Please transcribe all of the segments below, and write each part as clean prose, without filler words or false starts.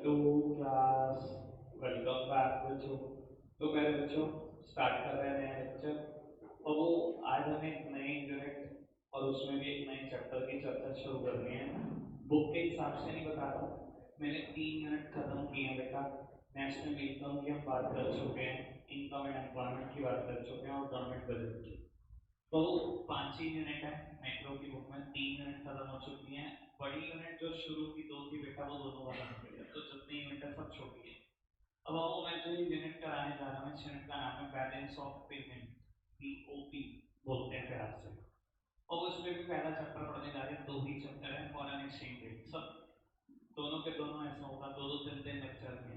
To class, welcome back बच्चों। तो पहले बच्चों स्टार्ट कर रहे हैं नया लेक्चर। और वो आज हमें एक नए यूनिट और उसमें भी एक नए चैप्टर की चर्चा शुरू करनी है। बुक के हिसाब से नहीं बता रहा हूँ, मैंने 3 यूनिट खत्म किए हैं बेटा। नेशनल इनकम की हम बात कर चुके हैं, इनकम एंड एम्प्लॉयमेंट की बात कर चुके हैं और गवर्नमेंट बजट की। तो 5 ही यूनिट है मैक्रो की बुक में, 3 यूनिट खत्म हो चुकी हैं। बड़ी यूनिट जो शुरू की 2 थी बेटा वो दोनों खत्म हो गई है, तो जितनी यूनिट है सब छोटी है। अब आपको मैं जो ये यूनिट कराने जा रहा हूँ, इस यूनिट का नाम है बैलेंस ऑफ पेमेंट, बीओपी बोलते हैं प्यार से। और उसमें भी पहला चैप्टर पढ़ने जा रहे हैं, 2 ही चैप्टर है, फॉरेन एक्सचेंज रेट। सब दोनों के दोनों ऐसा होगा, 2-2 3-3 लेक्चर में,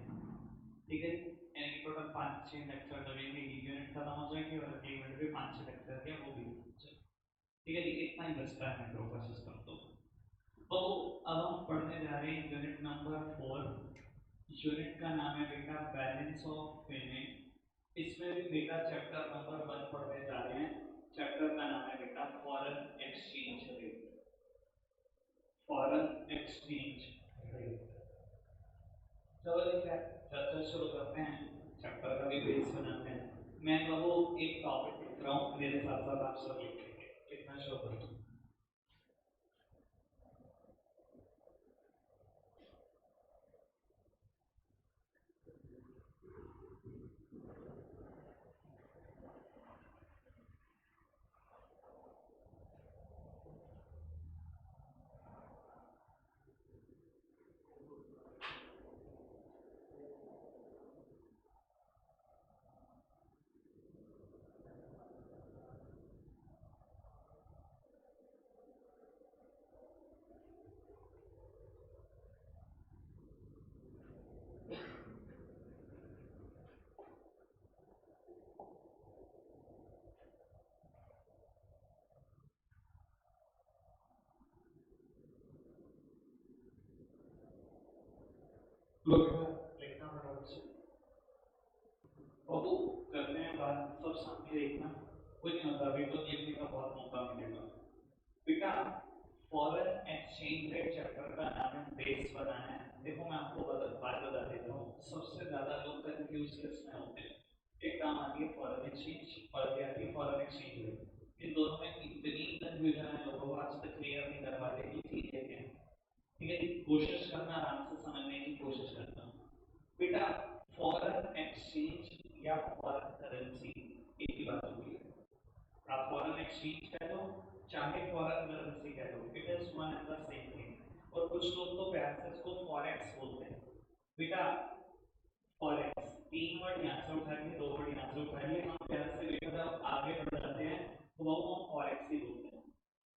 ठीक है। यानी कि टोटल 5-6 लेक्चर लगेंगे, ये यूनिट खत्म हो जाएगी और अगली यूनिट भी 5-6 लेक्चर के वो भी हो जाएगी। ठीक है जी, इतना ही बचता है मैक्रो का सिस्टम। तो अब हम पढ़ने जा रहे हैं यूनिट नंबर 4। यूनिट का नाम है बेटा बैलेंस ऑफ पेमेंट। इसमें भी बेटा चैप्टर नंबर 1 पढ़ने जा रहे हैं। चैप्टर का नाम है बेटा foreign exchange rate. Foreign exchange rate. चलो ठीक है, चर्चा शुरू करते हैं, चैप्टर का भी बेस बनाते हैं। मैं बाबू एक टॉपिक लिख रहा हूँ, मेरे साथ साथ आप सब लिखेंगे, कितना शुरू करते हैं। लोग लिखना फटाफट से। बाबू करते हैं बात, सब सामने देखना, कुछ नहीं होता, अभी तो लिखने का बहुत मौका मिलेगा बेटा। फॉरेन एक्सचेंज रेट चैप्टर का नाम है बेस बनाना है। देखो मैं आपको बात बता देता हूँ, सबसे ज्यादा लोग कंफ्यूज किसमें होते हैं। एक काम आती है फॉरेन एक्सचेंज और एक आती है फॉरेन एक्सचेंज रेट। इन दोनों में इतनी कंफ्यूजन है, लोगों को आज तक क्लियर नहीं कर पाते कि चीजें क्या है। ठीक है, कोशिश करना, आराम से समझने की कोशिश करना बेटा। फॉरेन एक्सचेंज या फॉरेन करेंसी एक ही बात होती है। आप फॉरेन एक्सचेंज कह लो चाहे फॉरेन करेंसी कह लो, it is one and the same thing. और कुछ लोग तो प्यार से इसको फॉरेक्स बोलते हैं बेटा। फॉरेक्स 3 वर्ड यहाँ से उठाइए, 2 वर्ड यहाँ से उठाइए, हम प्यार से बेटा जब आगे बढ़ जाते हैं तो वो हम फॉरेक्स ही बोलते हैं।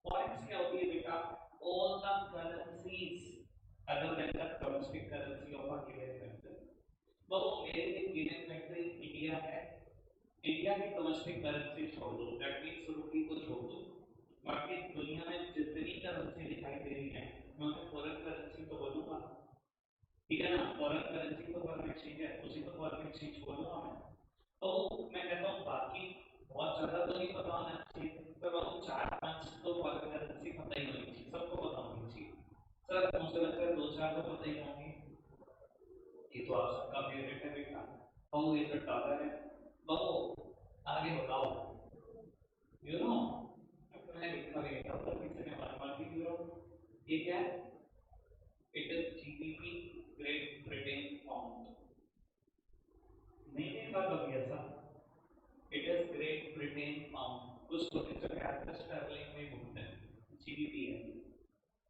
फॉरेक्स क्या होती है बेटा? All the currencies other than the domestic currency of a given country. वो मेरे लिए गिवन कंट्री इंडिया है, इंडिया की डोमेस्टिक करेंसी छोड़ दो, दैट मीन्स रुपी को छोड़ दो। बाकी दुनिया में जितनी करेंसी दिखाई दे रही है मैं उन्हें फॉरेन करेंसी तो बोलूंगा, ठीक है ना। फॉरेन करेंसी तो फॉरेन एक्सचेंज है, उसी को फॉरेन एक्सचेंज बोलूंगा मैं। तो मैं कहता हूँ बाकी बहुत ज्यादा तो नहीं पता होना चाहिए, पर वो 4-5 तो फॉरेन करेंसी पता ही होनी चाहिए, सबको पता होनी चाहिए। सर मुझे लगता है 2-4 तो पता ही होंगे। ये तो आप सबका फेवरेट है बेटा, बहु ये तो डॉलर है। बहु आगे बताओ, यू नो मैं लिखा भी था ऊपर किसी ने बार भी यूरो, ये क्या है? It is GBP, great Britain pound. नहीं देखा कभी ऐसा? It is great Britain pound, कुछ लोग इसे कैपिटल स्टर्लिंग में बोलते हैं, जीबीपी है,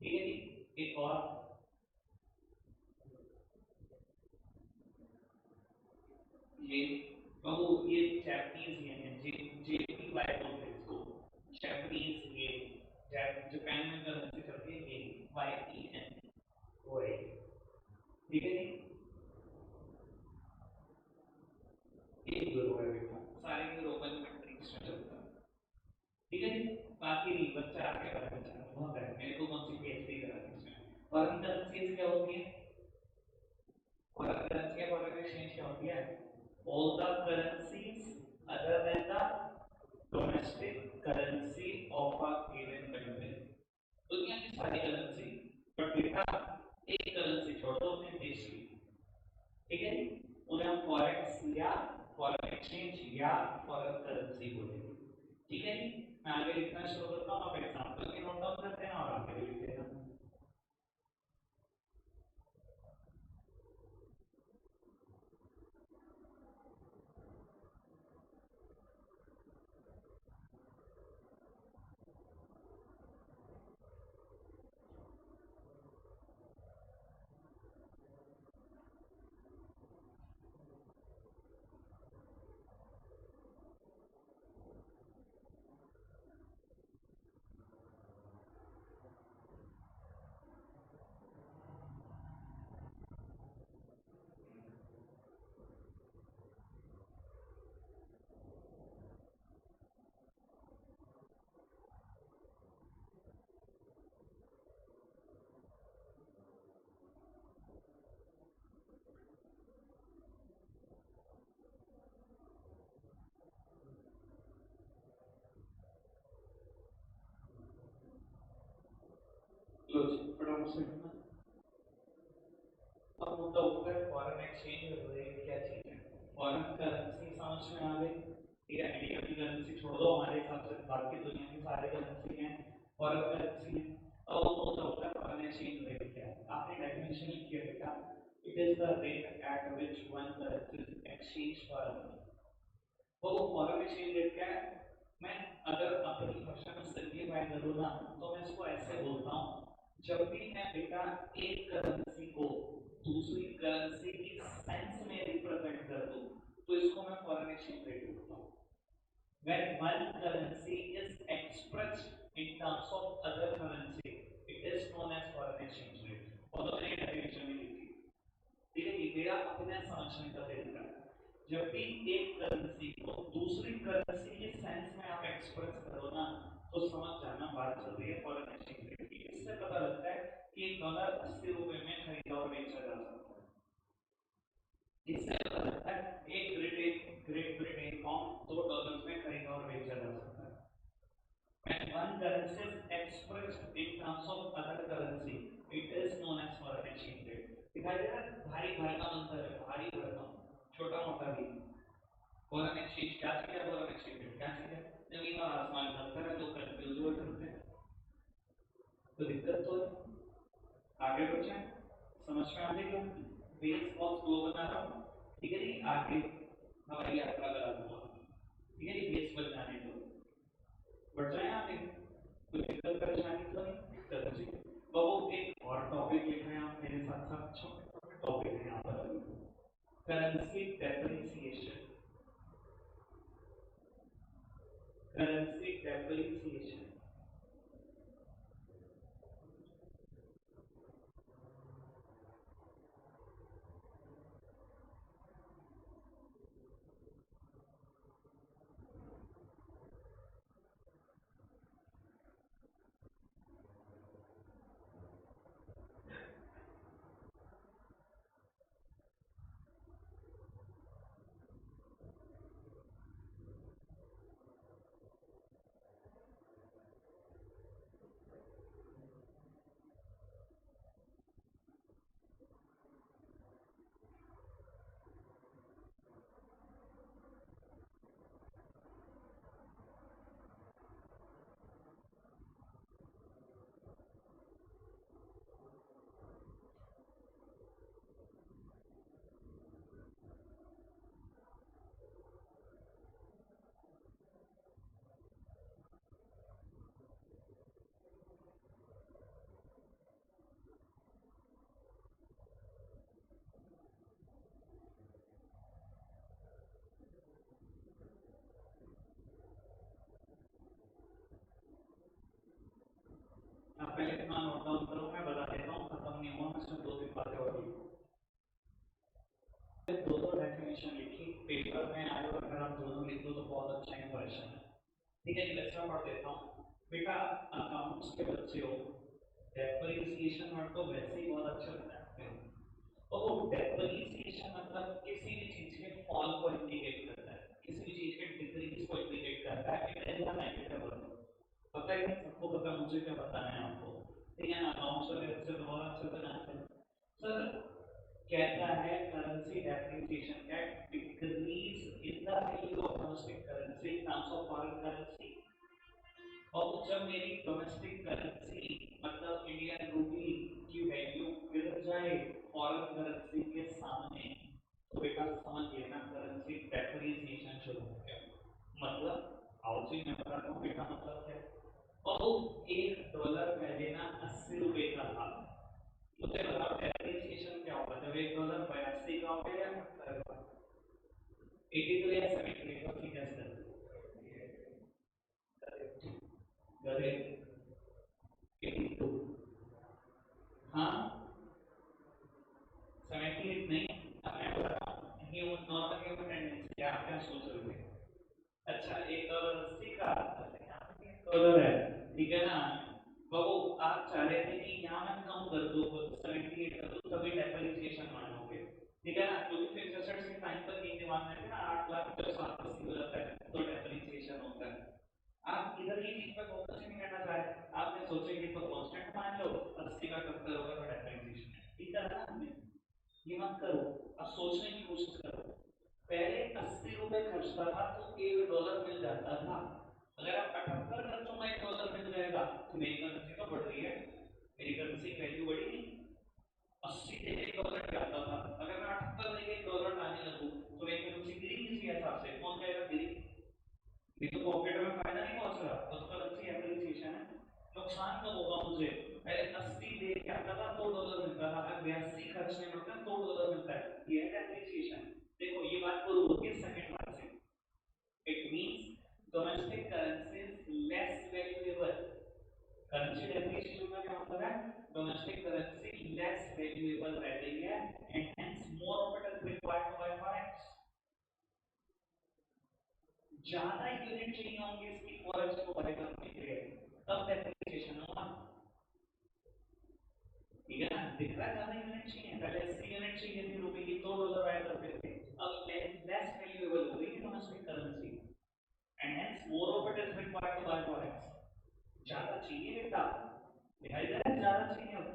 ठीक है जी। एक और ये बहु ये जापानीज येन है, जे जेपीवाई बोलते हैं इसको, जापानीज येन। जापान में करेंसी चलती है ये वाईईएन, वो है, ठीक है जी। ये यूरो है बेटा, सारे यूरोपियन कंट्रीज में चलता है, ठीक है जी। बाकी नहीं, बच्चा आगे बढ़ बच्चा बहुत है, मेरे को कौन सी पीएचडी करा दी इसमें। फॉरेन करेंसीज क्या होती है? फॉरेन करेंसी या फॉरेन एक्सचेंज क्या होती है? All the currencies other than the domestic currency of a given country. दुनिया की सारी करेंसी, बट बेटा एक करेंसी छोड़ दो अपने देश की, ठीक है जी, उन्हें हम फॉरेक्स या फॉरेन एक्सचेंज या फॉरेन करेंसी बोलेंगे। ठीक है जी, मैं आगे लिखना शुरू करता हूँ, आप एग्जाम्पल के नोट डाउन करते हैं और आगे लिख देना। लो जी, फटाफट से लिखना। अब मुद्दा उठता है फॉरेन एक्सचेंज रेट क्या चीज है। फॉरेन करेंसी समझ में आ गई, ठीक है, इंडिया की करेंसी छोड़ दो, हमारे हिसाब से बाकी दुनिया की सारी करेंसी हैं फॉरेन करेंसी है। अब मुद्दा उठता है फॉरेन एक्सचेंज रेट क्या है। आपने डेफिनेशन लिखी है बेटा, it is the rate at which one currency is exchange for another. तो फॉरेन एक्सचेंज रेट क्या है, मैं अगर अपनी भाषा में सिंप्लीफाई करूँ ना, तो मैं इसको ऐसे बोलता हूँ, जब भी मैं बेटा एक करेंसी को दूसरी करेंसी की सेंस में रिप्रेजेंट कर दूं, तो इसको मैं फॉरेन एक्सचेंज रेट बोलता हूँ। When one currency is expressed in terms of other currency, it is known as foreign exchange rate. और तो मैंने डेफिनेशन में लिखी, ठीक है, ये मेरा अपने समझने का तरीका है। जब भी एक करेंसी को दूसरी करेंसी के सेंस में आप एक्सप्रेस करो ना, तो समझ जाना बात चल रही है फॉरेन एक्सचेंज रेट की। इससे पता लगता है कि डॉलर 80 रुपए में खरीदा और बेचा जा सकता है। इससे पता लगता है एक ग्रेट ब्रिटेन पाउंड $2 में खरीदा और बेचा जा सकता है। When one currency is expressed in terms of other currency, it is known as foreign exchange rate. दिखाई दे रहा है भारी भरकम अंतर है, भारी भरकम, छोटा मोटा भी। फॉरेन एक्सचेंज क्या चीज है, फॉरेन एक्सचेंज रेट क्या चीज है, जमीन और आसमान का अंतर है, तो कंफ्यूज हो जाते हैं, तो दिक्कत तो है। आगे बढ़े, समझ में आ गई बेस बॉक्स दो बना रहा हूँ, ठीक है जी। आगे हमारी यात्रा करा दूंगा, ठीक है जी, बेस बन जाने दो, बढ़ जाए आगे, कोई दिक्कत परेशानी तो नहीं। चलो जी, अब एक और टॉपिक लिख रहे हैं आप मेरे साथ साथ, छोटे छोटे टॉपिक है यहाँ पर, करेंसी डेप्रिसिएशन। करेंसी डेप्रिसिएशन, आप पहले इतना नोट डाउन करो, मैं बता देता हूँ, खत्म नहीं हुआ, मैं इसमें दो तीन बातें और लिखूँ। दो दो डेफिनेशन लिखी पेपर में आए, और अगर आप दोनों लिख दो तो बहुत अच्छा इंप्रेशन है। ठीक है जी, वैसे मैं पढ़ देता हूँ बेटा, अकाउंट्स के बच्चे हो, डेप्रिसिएशन वर्ड तो वैसे ही बहुत अच्छे लगते हैं, और वो डेप्रिसिएशन मतलब किसी भी चीज के फॉल को इंडिकेट करता है, किसी भी चीज के डिक्रीज को इंडिकेट करता है, it is a negative word. पता है कि सबको पता, मुझे क्या बताना है आपको, ठीक है ना। अकाउंट्स वाले बच्चे तो बहुत अच्छे से जानते हैं सर, कहता है currency depreciation can decrease in the value of domestic currency in terms of foreign currency. और जब मेरी डोमेस्टिक करेंसी मतलब इंडियन रूपी की वैल्यू गिर जाए फॉरेन करेंसी के सामने, तो बेटा समझ लेना करेंसी डेप्रिसिएशन शुरू हो गया। मतलब हाउसिंग में बताता हूँ बेटा, मतलब क्या। बहुत $1 पहले ना 80 रुपए का था। मुझे बताओ डेप्रिसिएशन क्या होगा जब $1 82 का हो गया या 70 का? 83 या 78 का कैसे करे? 82। हाँ 78 नहीं। अब मैं बताता हूँ ह्यूमन नॉर्मल ह्यूमन टेंडेंसी आप क्या सोच रहे थे? अच्छा $1.80 का $1 है, ठीक है ना। बाबू आप चाह रहे थे कि यहाँ मैं कम कर दूँ 78 कर दूँ तभी डेप्रिसिएशन मानोगे, ठीक है ना, क्योंकि फिर जैसे के टाइम पर ये दिमाग में है ना 8 लाख जब 780 हो जाता है तो डेप्रिसिएशन होता है। आप इधर ये चीज पर फोकस नहीं करना चाह रहे, आपने सोचे कि तो कांस्टेंट मान लो 80 का 70 होगा तो डेप्रिसिएशन है, ठीक है ना। ये मत करो, अब सोचने की कोशिश करो। पहले 80 रुपए खर्चता था तो $1 मिल जाता था। अगर आप 78 खर्चों में $1 मिल जाएगा तो मेरी करेंसी तो बढ़ रही है, मेरी करेंसी की वैल्यू बढ़ी नहीं। 80 से $1 जाता था, अगर मैं 78 लेके $1 लाने लगूं तो मेरी करेंसी गिरी किसी हिसाब से, कौन कहेगा गिरी? ये तो पॉकेट में फायदा नहीं पहुंच रहा, वो तो करेंसी एप्रिसिएशन है। नुकसान कब होगा मुझे? पहले 80 दे के आता था $2 मिलता था, अब 82 खर्चने में $2 मिलता है, ये है एप्रिसिएशन। देखो ये बात पूरी होती है सेकंड बार से। It means domestic currency less valuable. Currency depreciation का क्या मतलब है? डोमेस्टिक करेंसी लेस वैल्यूएबल रह गई है and hence more of it is required to buy forex. ज्यादा यूनिट चाहिए होंगे इसकी फॉरेक्स को बाय करने के लिए, तब डेप्रिसिएशन होगा, ठीक है ना। दिख रहा है ज्यादा यूनिट चाहिए, पहले 80 यूनिट चाहिए थी रुपए की, $2 आया करते थे, अब लेस वैल्यूएबल हो गई है domestic currency and hence more of it is required to buy forex. ज्यादा चाहिए बेटा, दिखाई दे रहा है ज्यादा चाहिए अब,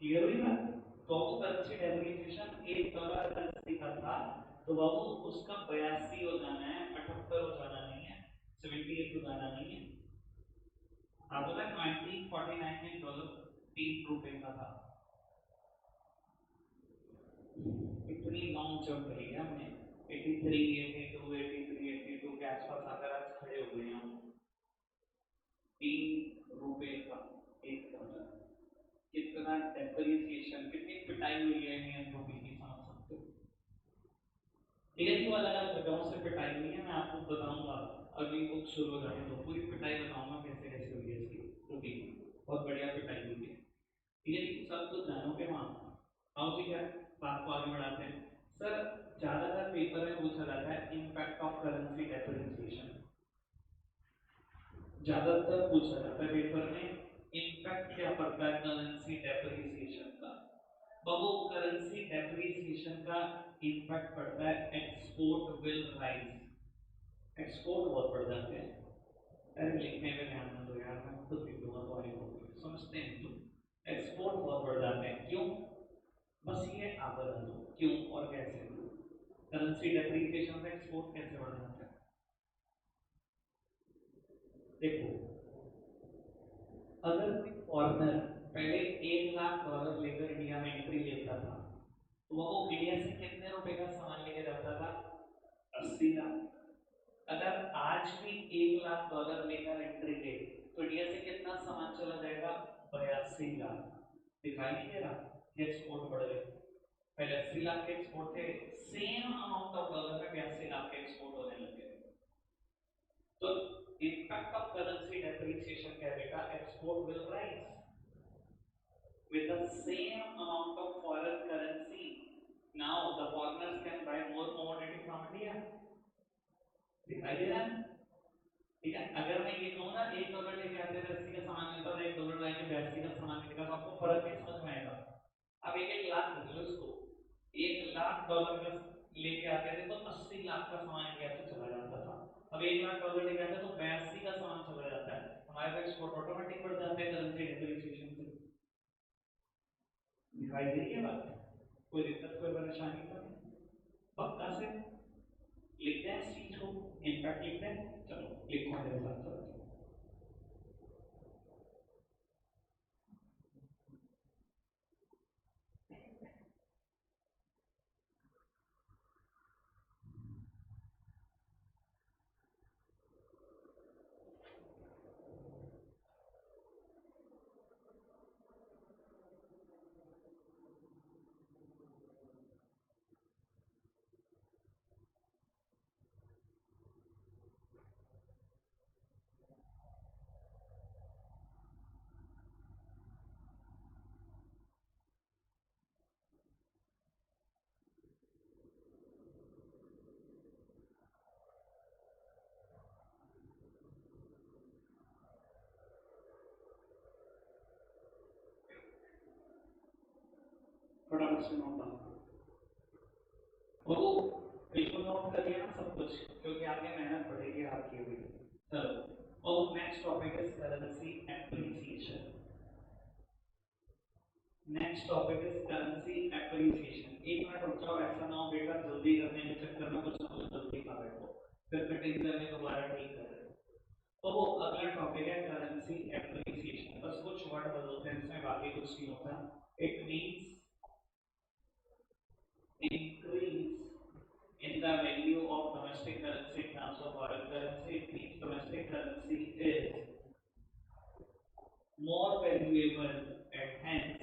क्लियर हुई बात। तो वो करेंसी डेप्रिसिएशन $1 का था तो बाबू उसका 82 हो जाना है, 78 हो जाना नहीं है, 78 हो जाना नहीं है। आप बोला 1949 में डॉलर ₹3 का था। इतनी लॉन्ग जंप करी है हमने, 83 82 83 82 के आसपास आकर आज खड़े हो गए हम। ₹3 का $1, कितना डेप्रिसिएशन, कितनी पिटाई हुई है इंडियन रूपी की, समझ सकते हो। ठीक है जी, वो अलग अलग जगहों से पिटाई हुई है, मैं आपको बताऊंगा अगली बुक शुरू हो जाने तो पूरी पिटाई बताऊंगा कैसे कैसे हुई है इसकी रूपी की, बहुत बढ़िया पिटाई हुई है, ठीक है जी, सब कुछ जानोगे वहां। आओ ठीक है, बात को आगे बढ़ाते हैं। सर ज्यादातर पेपर में पूछा जाता है इम्पैक्ट ऑफ करेंसी डेप्रिसिएशन, ज्यादातर पूछा जाता है पेपर में इम्पैक्ट क्या पड़ता है करेंसी डेप्रिसिएशन का। बाबू करेंसी डेप्रिसिएशन का इम्पैक्ट पड़ता है एक्सपोर्ट विल राइज, एक्सपोर्ट बहुत बढ़ जाते हैं। अरे लिखने में ध्यान न दो यार, मैं खुद लिख दूंगा तो आगे समझते हैं तुम। एक्सपोर्ट बहुत बढ़ जाते हैं, क्यों? बस ये आप बता दो क्यों और कैसे। करेंसी डेप्रिसिएशन से एक्सपोर्ट कैसे बढ़ जाता है? देखो, अगर कोई फॉरेनर पहले $1 लाख लेकर इंडिया में एंट्री लेता था तो वो इंडिया से कितने रुपए का सामान लेके जाता था? 80 लाख। अगर आज भी $1 लाख लेकर एंट्री ले तो इंडिया से कितना सामान चला जाएगा? 82 लाख। दिखाई नहीं दे रहा कि एक्सपोर्ट बढ़ गए? पहले 80 लाख के एक्सपोर्ट थे, सेम अमाउंट ऑफ डॉलर में 82 लाख के एक्सपोर्ट होने लगे। तो इम्पैक्ट ऑफ करेंसी डेप्रिसिएशन क्या बेटा? Export will rise with the same amount of foreign currency. Now the foreigners can buy more commodity from India. दिखाई दे रहा है? ठीक है, अगर मैं ये कहूँ ना $1 लेके आते थे 80 का सामान मिलता था, $1 लाएंगे 82 का सामान मिलेगा, तो आपको फर्क नहीं समझ में आएगा। अब 1 1 लाख कर लो इसको, $1 लाख का लेके आते थे तो 80 लाख का सामान इंडिया से चला जाता था। अब $1 लाख लेके आते तो 82 का सामान चला जाता है, हमारे तो एक्सपोर्ट ऑटोमेटिक बढ़ जाते हैं करेंसी डेप्रिसिएशन से। दिखाई दे रही है बात? कोई दिक्कत कोई परेशानी तो नहीं? पक्का से लिखते हैं इस चीज को, इनफैक्ट लिखते हैं, चलो लिखो मेरे साथ साथ। फटाफट से नोट डाउन करो, बिल्कुल नोट कर लिया ना सब कुछ, क्योंकि आगे मेहनत पड़ेगी आपकी भी। चलो और next topic is currency appreciation. Next topic is currency appreciation. एक मिनट रुक जाओ, ऐसा ना हो बेटा जल्दी करने के चक्कर में कुछ ना कुछ जल्दी खा बैठो, फिर कटिंग करने दोबारा ठीक कर। तो वो अगला टॉपिक है करेंसी एप्रिसिएशन। बस कुछ वर्ड बदलते हैं इसमें, बाकी कुछ नहीं होता। It means increase in the value of domestic currency in terms of foreign currency. It means domestic currency is more valuable and hence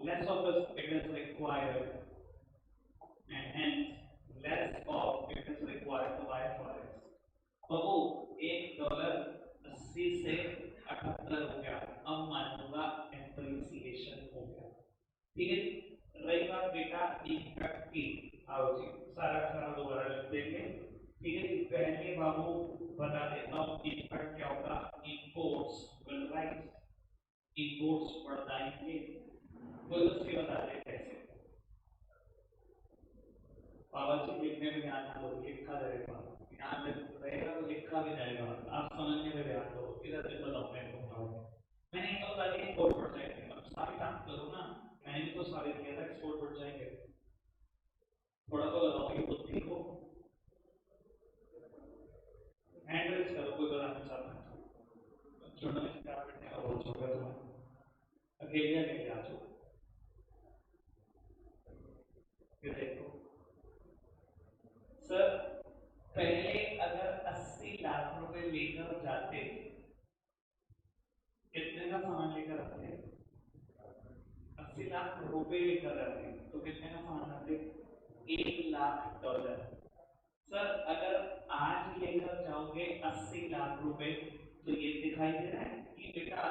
less of it is required, and hence less of it is required to buy forex. तो वो $1 80 से 78 हो गया, अब मान लूंगा appreciation हो गया। ठीक है, रही बात बेटा इम्पैक्ट की, आओ जी सारा सारा दोबारा लिख देंगे। ठीक है, पहले बाबू बता देता हूँ इम्पैक्ट क्या होगा। इंपोर्ट्स विल राइज, इंपोर्ट्स बढ़ जाएंगे। कोई उसकी बता दे कैसे? बाबा जी लिखने में ध्यान ना दो, लिखा रहेगा, ध्यान रहेगा तो लिखा भी जाएगा, आप समझने में ध्यान दो। इधर से बताओ मैं बताऊँ, मैंने तो बता दिया इंपोर्ट बढ़ जाएंगे, अब सारे काम करो ना, मैंने भी तो सारे किया था एक्सपोर्ट बढ़ जाएंगे। थोड़ा तो लगाओ ये बुद्धि को, हैंड रेस करो, कोई बताना चाहता है छोटा में क्या बैठने का बोल चुका तुम्हें, अकेले अकेले आ जाओ। ये देखो सर, पहले अगर 80 लाख रुपए लेकर जाते, कितने का सामान लेकर आते? 80 लाख रुपए लेकर जाते तो कितने का सामान आते? $1 लाख। सर अगर आज लेकर जाओगे 80 लाख रुपए, तो ये दिखाई दे रहा है कि बेटा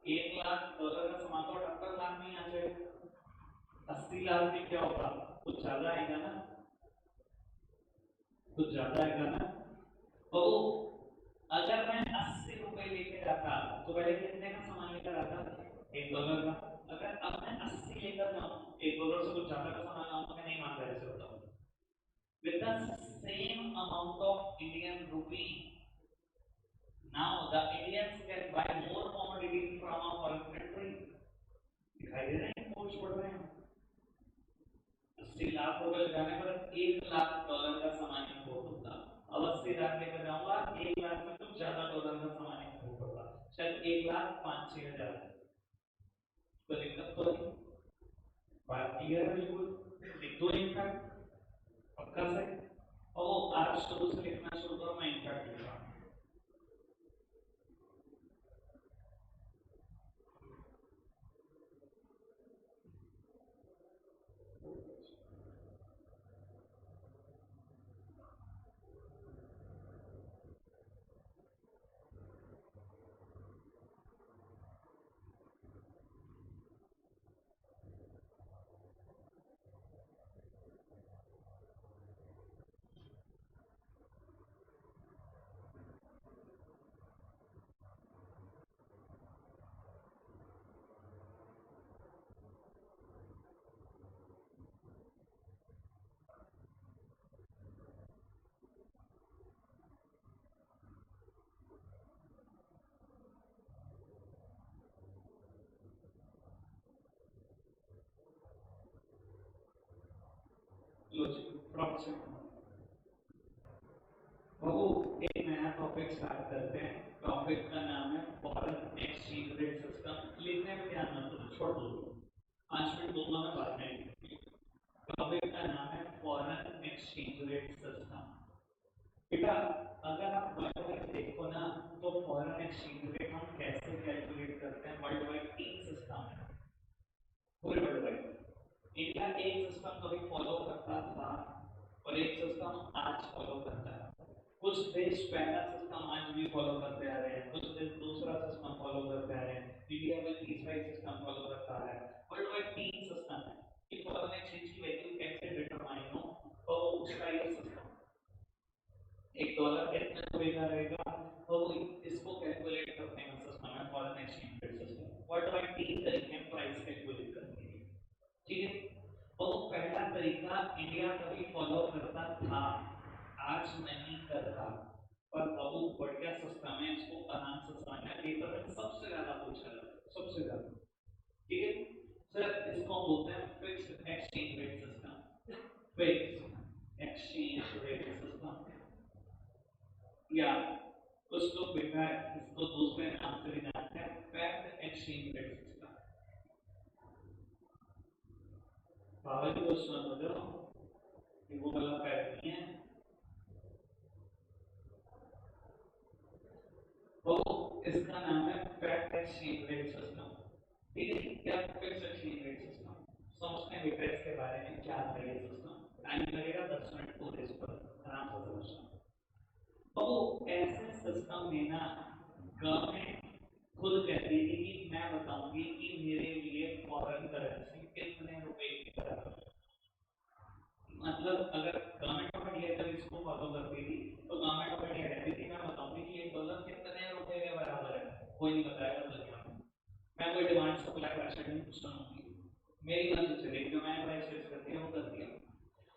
$1 लाख का सामान तो 78 लाख में आ जाएगा। 80 लाख में क्या होगा? कुछ ज्यादा आएगा ना, कुछ ज्यादा आएगा ना। तो अगर मैं 80 रुपए लेके जाता तो पहले कितने का सामान लेकर आता? $1 का। अगर अब मैं 80 लेकर जाऊं, $1 से कुछ ज्यादा का सामान लाऊं, मैं नहीं मान रहा ऐसे बताऊं। With the same amount of Indian rupee, now the Indians can buy more commodities from a foreign country. दिखाई दे रहे हैं इंपोर्ट्स बढ़ रहे हैं। 80 लाख रुपए लगाने पर $1 लाख का सामान इंपोर्ट होता। अब 80 लाख लेकर जाऊंगा, 1 लाख से कुछ ज्यादा डॉलर का सामान इंपोर्ट होगा, शायद 1,05,6,000। तो दिक्कत तो नहीं, बात क्लियर है बिल्कुल। लिख दो इनफैक्ट पक्का से, और आप शुरू से लिखना शुरू करो, मैं इनफैक्ट लिख रहा हूं। लो जी प्रोफेसर बाबू एक नया टॉपिक स्टार्ट करते हैं। टॉपिक का नाम है फॉरेन एक्सचेंज रेट सिस्टम। लिखने में ध्यान मत दो, छोड़ दो, 5 मिनट दूंगा मैं बाद में। टॉपिक का नाम है फॉरेन एक्सचेंज रेट सिस्टम। बेटा अगर आप वर्ल्ड वाइड देखो ना तो फॉरेन एक्सचेंज रेट हम कैसे कैलकुलेट करते हैं। वर्ल्ड वाइड तीन सिस्टम है पूरे वर्ल्ड वाइड। इंडिया एक सिस्टम कभी फॉलो करता था और एक सिस्टम आज फॉलो करता है। कुछ देश पहला सिस्टम आज भी फॉलो करते आ रहे हैं, कुछ देश दूसरा सिस्टम फॉलो करते आ रहे हैं। इंडिया में तीसरा ही सिस्टम फॉलो करता आ रहा है। वर्ल्ड वाइड तीन सिस्टम है कि फॉरेन एक्सचेंज की वैल्यू कैसे डिटरमाइन हो, तो उसका ये सिस्टम एक डॉलर कितने रुपए का रहेगा तो इसको कैलकुलेट करते हैं सिस्टम है foreign exchange rate system. World wide तीन तरीके हैं प्राइस कैलकुलेट करने के, ठीक है। तो पहला तरीका इंडिया कभी फॉलो करता था, आज नहीं करता, पर बहुत बढ़िया सिस्टम है, इसको आराम से समझना। पेपर में सबसे ज्यादा पूछा जाता है, सबसे ज्यादा, ठीक है सर। इसको बोलते हैं fixed exchange rate system. Fixed exchange rate system या कुछ लोग बेटा इसको दूसरे नाम से भी जानते हैं फैक्ट एक्सचेंज रेट सिस्टम। बाबा जी को सुना दो कि वो वाला फैक्ट नहीं है, तो इसका नाम है फैक्ट एक्सचेंज रेट सिस्टम। ठीक है, क्या फिक्स एक्सचेंज रेट सिस्टम समझते हैं बेटा इसके बारे में क्या है ये सिस्टम। टाइम लगेगा 10 मिनट पूरे इस पर आराम से समझना। तो ऐसे सिस्टम में ना गवर्नमेंट खुद कहती थी कि मैं बताऊंगी कि मेरे लिए फॉरेन करेंसी कितने रुपए की बराबर है। मतलब अगर गवर्नमेंट ऑफ इंडिया जब इसको फॉलो करती थी तो गवर्नमेंट ऑफ इंडिया कहती थी मैं बताऊंगी कि एक डॉलर कितने रुपए के बराबर है। कोई नहीं बताएगा दुनिया में। मैं कोई डिमांड सप्लाई वैसे नहीं सुनूंगी, मेरी मर्जी चलेगी, जो मैं प्राइस फिक्स करती है वो करती है।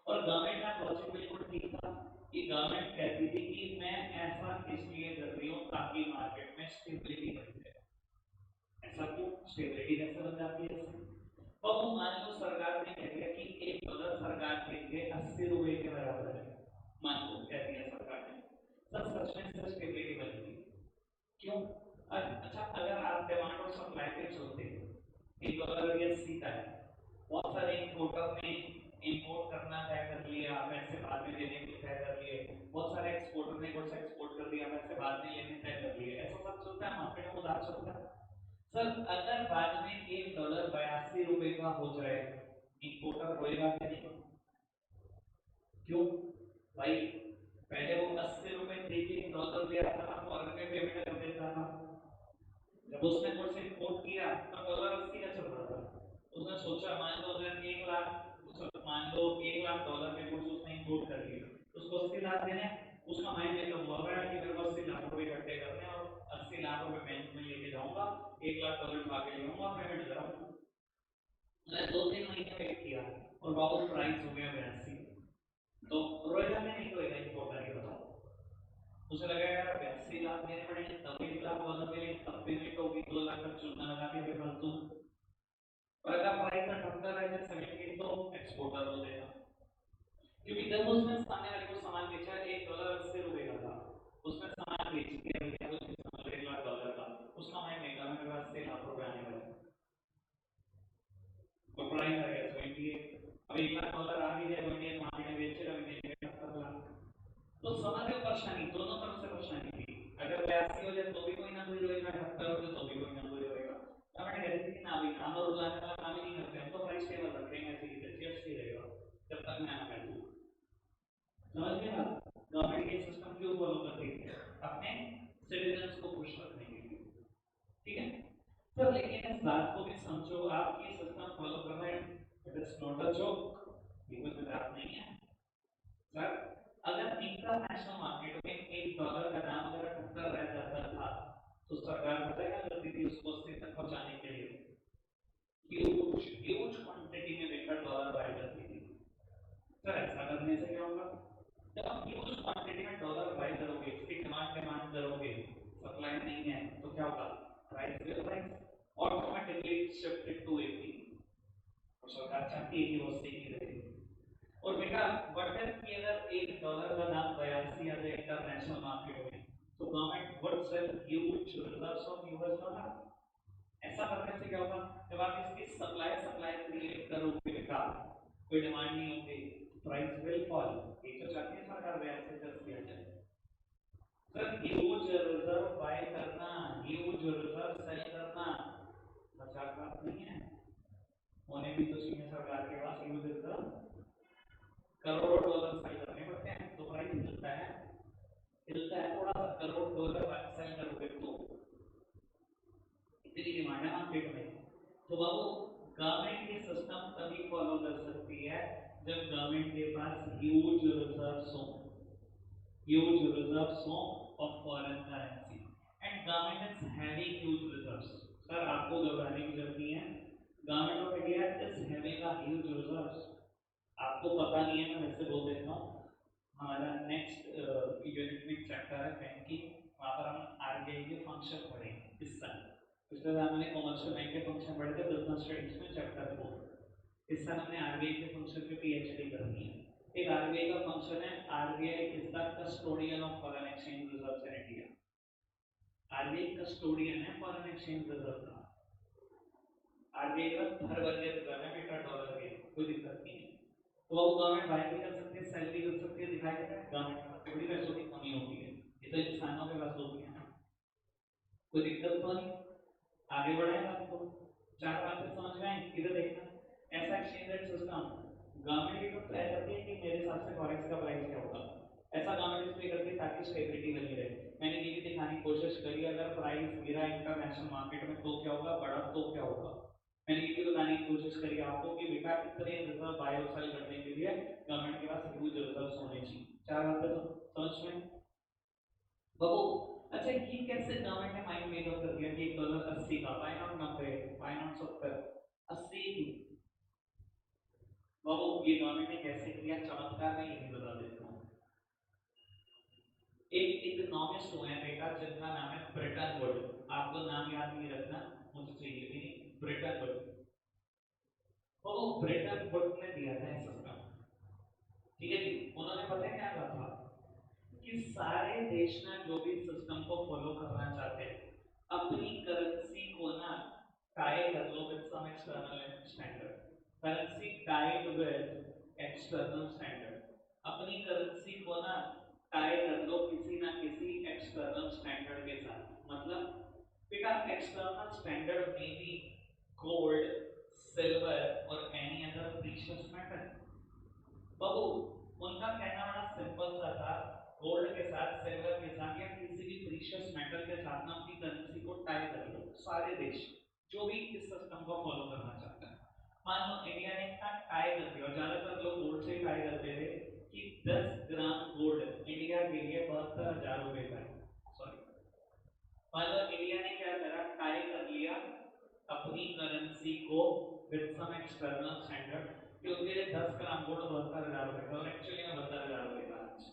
और गवर्नमेंट का लॉजिक बिल्कुल ठीक था कि गवर्नमेंट कहती थी कि मैं ऐसा इसलिए कर रही हूँ ताकि मार्केट में स्टेबिलिटी बन जाए। ऐसा क्यों स्टेबिलिटी कैसे बन जाती है इससे। तो मान लो सरकार ने कह दिया कि एक डॉलर सरकार के लिए 80 रुपए के बराबर है, मान लो कह दिया सरकार ने, सर सच में से स्टेबिलिटी बनेगी क्यों। अच्छा अगर आप डिमांड और सप्लाई पे चलते एक डॉलर या 80 का है, बहुत सारे इंपोर्टर ने इंपोर्ट करना तय कर लिया, पैसे बाद में देने के तय कर लिए, बहुत सारे एक्सपोर्टर ने गुड्स एक्सपोर्ट कर दिया, पैसे बाद में लेने तय कर लिए, ऐसा सब चलता है मार्केट में, उधार चलता है। सर अगर बाद में एक डॉलर 82 रुपए का हो जाए, इंपोर्टर रोएगा क्या नहीं, क्यों भाई, पहले वो 80 रुपए दे के डॉलर ले आता था, फॉरेन में पेमेंट कर देता था। जब उसने गुड्स इंपोर्ट किया तब डॉलर 80 का चल रहा था, उसने सोचा मान लो अगर 1 लाख, मान लो 1 लाख डॉलर के गुड्स उसने इंपोर्ट कर लिए, उसको 80 लाख देने, उसका माइंड एकदम हुआ गया कि मेरे को 80 लाख रुपए इकट्ठे करने हैं और 80 लाख रुपए बैंक में लेके जाऊंगा, 1 लाख डॉलर उठा के ले आऊंगा और पेमेंट कराऊंगा। मैंने 2-3 महीने वेट किया और वापस प्राइस हो गया 82। तो रोएगा नहीं रोएगा इंपोर्टर, ये बताओ। उसे लगा यार 82 लाख देने पड़ेंगे तब 1 लाख डॉलर मिले, तब पेमेंट होगी, 2 लाख का चूना लगा के बेफालतू। और अगर प्राइस 78 है 70 तो एक्सपोर्टर हो देगा, क्योंकि जब उसने सामने वाले को सामान बेचा 1 डॉलर 80 रुपए का था, उसने सामान बेच दिया 1 लाख डॉलर का, उसका माइंड नहीं था मेरे पास 80 लाख रुपए आने वाले, और प्राइस आ गया 78। अब 1 लाख डॉलर आ भी जाए 28 मार्केट में बेचेगा भी नहीं 78 लाख। तो समझ में परेशानी, दोनों तरफ से परेशानी थी। अगर 82 हो जाए तो भी कोई ना कोई रोएगा, 78 हो जाए तो भी कोई ना कोई रोएगा। मैंने कह दी थी ना भाई, काम और उड़ाने वाला काम ही नहीं करते हम, तो प्राइस टेबल रखेंगे ऐसे ही, जैसे रहेगा जब तक मैं ना कहूँ। समझ में ना, गवर्नमेंट ये सिस्टम क्यों फॉलो करती है, अपने सिटीजन्स को खुश रखने के लिए, ठीक है सर। लेकिन इस बात को भी समझो, आप ये सिस्टम फॉलो कर रहे हैं, it is not a joke, ये कोई मजाक नहीं है सर। अगर इंटरनेशनल मार्केट में 1 डॉलर का दाम अगर 78 रह जाता था तो सरकार पता क्या करती थी, उसको 80 तक पहुंचाने के लिए ह्यूज ह्यूज क्वांटिटी में बेकर डॉलर बाय करती थी। सर ऐसा करने से क्या होगा, जब आप ह्यूज क्वांटिटी में डॉलर बाय करोगे, इसकी डिमांड डिमांड करोगे, सप्लाई नहीं है तो क्या होगा, price will rise, automatically shifted to 80। और सरकार चाहती है कि वो 80 ही रहे। और बेटा व्हाट इफ कि अगर $1 का दाम 82 आ जाए इंटरनेशनल मार्केट में, तो government would sell huge reserves of $, ऐसा करने से क्या होगा, जब आप इसकी सप्लाई सप्लाई क्रिएट करोगे बेटा, कोई डिमांड नहीं होगी, प्राइस विल फॉल। ये तो चाहती है सरकार ब्याज से जस्ट किया जाए। सर ह्यूज रिजर्व बाय करना, ह्यूज रिजर्व सेल करना मजाक बात नहीं है, होने भी तो चाहिए सरकार के पास ह्यूज रिजर्व, करोड़ों डॉलर सेल करने पड़ते हैं तो प्राइस हिलता है थोड़ा सा, करोड़ डॉलर सेल करोगे तो इतनी डिमांड है मार्केट में। तो बाबू गवर्नमेंट ये सिस्टम तभी फॉलो कर सकती है जब गवर्नमेंट के पास ह्यूज रिजर्व्स हो, ह्यूज रिजर्व्स हो of foreign currency, and government is having huge reserves. Sir आपको घबराने की जरूरत नहीं है, government of India is having a huge reserves. आपको पता नहीं है, मैं वैसे बोल देता हूँ, हमारा नेक्स्ट यूनिट में चैप्टर है बैंकिंग, वहाँ पर हम आरबीआई के फंक्शन पढ़ेंगे इस साल। पिछले साल हमने कॉमर्शियल बैंक के फंक्शन पढ़े थे बिजनेस स्टडीज में चैप्टर 4। इस साल हमने आरबीआई के फंक्शन पे पीएचडी करनी है। एक आरबीआई का फंक्शन है, RBI is the custodian of foreign exchange reserves in India. RBI custodian है फॉरेन एक्सचेंज रिजर्व का। आरबीआई का हर वर्ग के रिजर्व है बेटा डॉलर के, कोई दिक्कत नहीं है। तो वो गवर्नमेंट बाय भी कर सकती है, सेल भी कर सकती है, दिखाई देता है गवर्नमेंट के पास थोड़ी पैसों की कमी होती है, ये तो इंसानों के पास होती है, कोई दिक्कत तो नहीं। आगे बढ़ाएगा आपको, चार बातें समझ में आई, इधर देखना। ऐसा एक्सचेंज रेट सिस्टम गवर्नमेंट ये तो तय करती है कि मेरे हिसाब से फॉरेक्स का प्राइस क्या होगा, ऐसा गवर्नमेंट इसलिए करती है ताकि स्टेबिलिटी बनी रहे। मैंने ये भी दिखाने की कोशिश करी, अगर प्राइस गिरा इंटरनेशनल मार्केट में तो क्या होगा, बढ़ा तो क्या होगा। मैंने ये भी बताने की कोशिश करी आपको कि बेटा इतने रिजर्व बाय और सेल करने के लिए गवर्नमेंट के पास ह्यूज रिजर्व्स होने चाहिए। चार बातें समझ में बाबू। अच्छा ये कैसे गवर्नमेंट ने माइंड मेक अप कर दिया कि $1 80 का, व्हाई नॉट 90, व्हाई नॉट 70, 80 की। बाबू ये गवर्नमेंट ने कैसे किया, चमत्कार में यही बता देता हूँ। एक इकोनॉमिस्ट हुए हैं बेटा जिनका नाम है ब्रिटन वुड, आपको नाम याद नहीं रखना, मुझे चाहिए भी नहीं, ब्रिटन वुड। तो ब्रिटन वुड ने दिया था सिस्टम, ठीक है जी। उन्होंने पता है क्या कहा था कि सारे देश ना जो भी सिस्टम को फॉलो करना चाहते हैं, अपनी करेंसी को ना टाई कर लो with some external standard, currency tied with external standard, अपनी करेंसी को ना टाई कर लो किसी ना किसी एक्सटर्नल स्टैंडर्ड के साथ। मतलब बेटा एक्सटर्नल स्टैंडर्ड में भी गोल्ड, सिल्वर और एनी अदर प्रीशियस मेटल। बाबू उनका कहना बड़ा सिंपल सा था, गोल्ड के साथ, सिल्वर के साथ या किसी भी प्रीशियस मेटल के साथ ना अपनी करेंसी को टाई कर लो, सारे देश जो भी इस सिस्टम को फॉलो करना चाहता है। मान लो इंडिया ने इतना टाई कर दिया, और ज्यादातर लोग गोल्ड से टाई करते थे कि 10 ग्राम गोल्ड इंडिया के लिए 72,000 रुपए का है, सॉरी। मान लो इंडिया ने क्या करा, टाई कर लिया अपनी करेंसी को विद सम एक्सटर्नल स्टैंडर्ड, कि उनके लिए 10 ग्राम गोल्ड 72,000 रुपए का, और एक्चुअली में 72,000 रुपए का आज,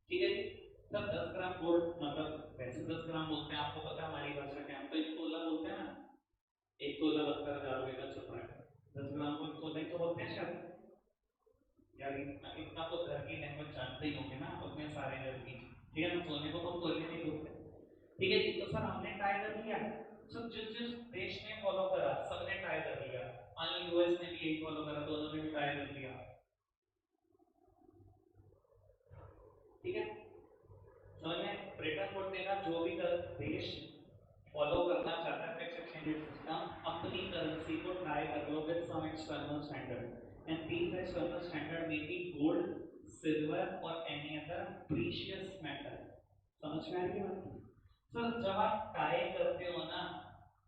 ठीक है जी। तब 10 ग्राम गोल्ड, मतलब वैसे 10 ग्राम बोलते हैं, आपको पता है हमारी भाषा में हम तो 1 तोला बोलते हैं ना, 1 तोला 72,000 रुपए का चल रहा है, 10 ग्राम को 1 तोला ही तो बोलते हैं शायद। यार इतना तो घर की लैंग्वेज जानते ही होंगे ना अपने सारे घर की, ठीक है ना, सोने को तो तोले नहीं बोलते, ठीक है जी। तो सर हमने ट्राई कर लिया, सर जिस जिस देश ने फॉलो करा सबने ट्राई कर लिया, मान लो यूएस ने भी यही फॉलो करा तो उन्होंने भी ट्राई कर लिया, ठीक है। समझ में, ब्रिटेन वुड ने कहा जो भी देश फॉलो करना चाहता है फिक्स एक्सचेंज रेट सिस्टम, अपनी करेंसी को ट्राई कर लो with some external standard, and these external standard may be gold, silver और एनी अदर प्रीशियस मेटल। समझ में आ रही बात? सर जब आप टाई करते हो ना,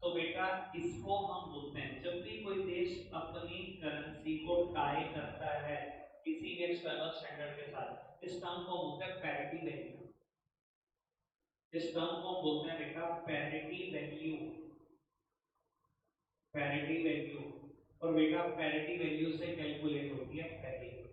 तो बेटा इसको हम बोलते हैं, जब भी कोई देश अपनी करेंसी को टाई करता है किसी भी एक्सटर्नल स्टैंडर्ड के साथ, इस टर्म को बोलते हैं पैरिटी वैल्यू, इस टर्म को हम बोलते हैं बेटा पैरिटी वैल्यू, पैरिटी वैल्यू। और बेटा पैरिटी वैल्यू से कैलकुलेट होती है पैरिटी,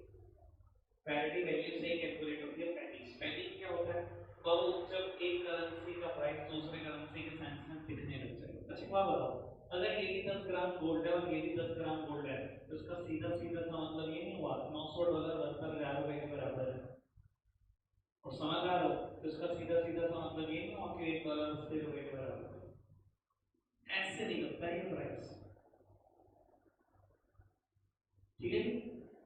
पैरिटी वैल्यू से कैलकुलेट होती है पैरिटी। पैरिटी क्या होता है, तो जब एक करेंसी का प्राइस दूसरे करेंसी के सेंस में दिखने लग जाए। अच्छा क्या बताओ, अगर ये भी 10 ग्राम गोल्ड है और ये भी 10 ग्राम गोल्ड है, तो इसका सीधा सीधा सा मतलब ये नहीं हुआ बाद $900 के बराबर है और समझ आ रहा हो तो इसका सीधा सीधा सा मतलब ये नहीं हो कि $1 के बराबर है, ऐसे निकलता है ये प्राइस। ठीक है,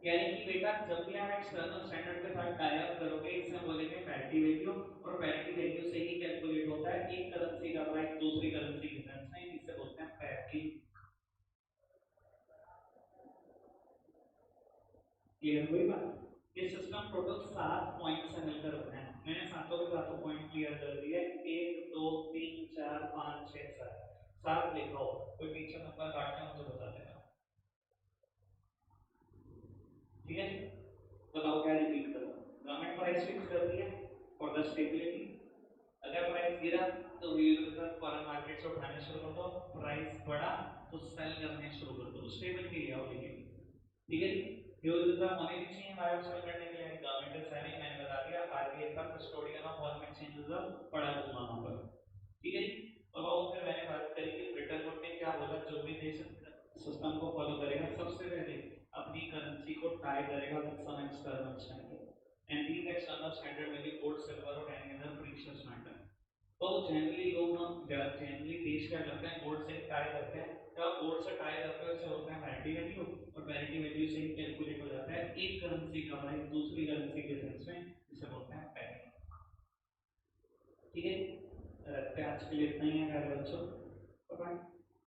यानी कि बेटा जब भी आप एक्सटर्नल स्टैंडर्ड के साथ टाई अप करोगे इसे हम बोलेंगे पैरिटी वैल्यू, और पैरिटी वैल्यू से ही कैलकुलेट होता है एक करेंसी का प्राइस दूसरी करेंसी के साथ में, इसे बोलते हैं पैरिटी। क्लियर हुई बात? ये सिस्टम टोटल 7 पॉइंट से मिलकर बना है, मैंने सातों के सातों पॉइंट क्लियर कर दिए, 1 2 3 4 5 6 7 7 लिखा हो, कोई पीछे नंबर काटना हो तो बता देना। ठीक है, बताओ क्या रिपीट करो। गवर्नमेंट प्राइस फिक्स कर दिया फॉर द स्टेबिलिटी, अगर प्राइस गिरा तो रिजर्व फॉरेन मार्केट से उठाने शुरू कर दो, प्राइस बढ़ा तो सेल करने शुरू कर दो, स्टेबिलिटी ले आओ लेके। ठीक है, यूजर होने भी चाहिए बायो सेल करने के लिए, गवर्नमेंट इज सेलिंग, मैंने बता दिया आरबीआई का कस्टोडियन ऑफ फॉरेन एक्सचेंजेस पढ़ा दूंगा वहां पर। ठीक है, अब आओ फिर मैंने बात करी कि ब्रिटेन वुड ने क्या बोला, जो भी देश सिस्टम को फॉलो करेगा सबसे पहले अपनी करेंसी को टाई करेगा with some external standard, and these external standard will be gold silver और एनी अदर प्रीशियस मेटल। तो जनरली लोग हम जनरली देश क्या करते हैं, गोल्ड से टाई करते हैं, जब गोल्ड से टाई करते हैं उससे होता है पैरिटी वैल्यू, और पैरिटी वैल्यू से ही कैलकुलेट हो जाता है एक करेंसी का प्राइस दूसरी करेंसी के सेंस में, जिसे बोलते हैं पैरिटी। ठीक है, रखते हैं आज के लिए इतना ही है बच्चों, बाय।